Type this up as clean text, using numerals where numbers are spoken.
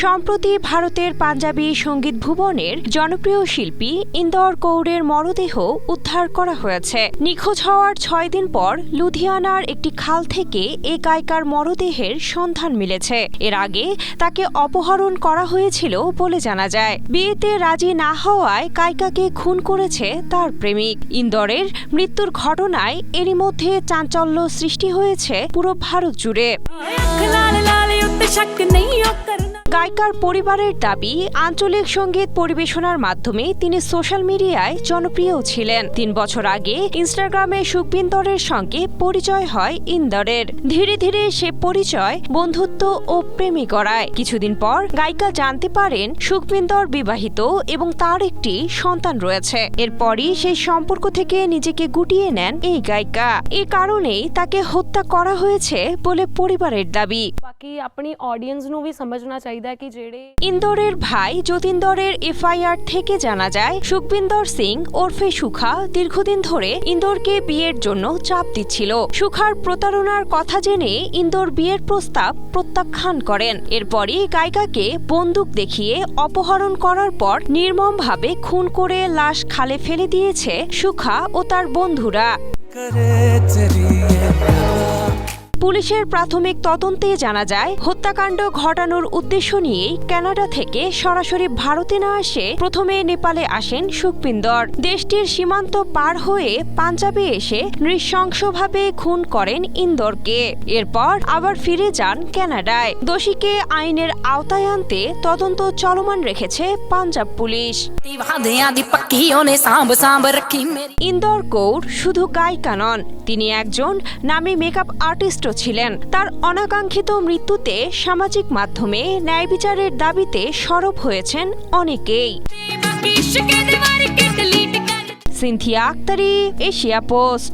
সম্প্রতি ভারতের পাঞ্জাবি সঙ্গীত ভুবনের জনপ্রিয় শিল্পী ইন্দর কৌরের মরদেহ উদ্ধার করা হয়েছে। নিখোঁজ হওয়ার 6 দিন পর লুধিয়ানার একটি খাল থেকে এই গায়িকার মরদেহের সন্ধান মিলেছে। এর আগে তাকে অপহরণ করা হয়েছিল বলে জানা যায়। বিয়েতে রাজি না হওয়ায় গায়িকাকে খুন করেছে তার প্রেমিক। ইন্দরের মৃত্যুর ঘটনায় এরই মধ্যে চাঞ্চল্য সৃষ্টি হয়েছে পুরো ভারত জুড়ে। গায়িকার পরিবারের দাবি, আঞ্চলিক সঙ্গীত পরিবেশনার মাধ্যমে তিনি সোশ্যাল মিডিয়ায় জনপ্রিয় ছিলেন। 3 বছর আগে ইনস্টাগ্রামে সুখবিন্দরের সঙ্গে পরিচয় হয় ইন্দরের। ধীরে ধীরে সে পরিচয় বন্ধুত্ব ও প্রেমে গড়ায়। কিছুদিন পর গায়িকা জানতে পারেন সুখবিন্দর বিবাহিত এবং তার একটি সন্তান রয়েছে। এরপরই সেই সম্পর্ক থেকে নিজেকে গুটিয়ে নেন এই গায়িকা। এই কারণেই তাকে হত্যা করা হয়েছে বলে পরিবারের দাবি। বাকি अपनी ऑडियंस ਨੂੰ ਵੀ ਸਮਝਣਾ ਚਾਹੀਦਾ ਹੈ ਕਿ ਜਿਹੜੇ ইন্দরের ভাই যতীন্দরের এফআইআর থেকে জানা যায়, সুখবিন্দর সিং ওরফে সুখা দীর্ঘদিন ধরে ইন্দরকে বিয়ের জন্য চাপ দিচ্ছিল। সুখার প্রতারণার কথা জেনে ইন্দর বিয়ের প্রস্তাব প্রত্যাখ্যান করেন। এরপরই গায়িকাকে বন্দুক দেখিয়ে অপহরণ করার পর নির্মমভাবে খুন করে লাশ খালে ফেলে দিয়েছে সুখা ও তার বন্ধুরা। পুলিশের প্রাথমিক তদন্তে জানা যায়, হত্যাকাণ্ড ঘটানোর উদ্দেশ্য নিয়েই কানাডা থেকে সরাসরি ভারতে না আসে প্রথমে নেপালে আসেন সুখবিন্দর। দেশটির সীমান্ত পার হয়ে পাঞ্জাবে এসে নৃশংসভাবে খুন করেন ইন্দরকে। এরপর আবার ফিরে যান কানাডায়। দোষীকে আইনের আওতায় আনতে তদন্ত চলমান রেখেছে পাঞ্জাব পুলিশ। ইন্দর কৌর শুধু গায়িকা নন, তিনি একজন নামী মেকআপ আর্টিস্টও ছিলেন। তার অনাকাঙ্ক্ষিত মৃত্যুতে সামাজিক মাধ্যমে ন্যায় বিচারের দাবিতে সরব হয়েছেন অনেকেই। Cynthia Aktari, Asia post.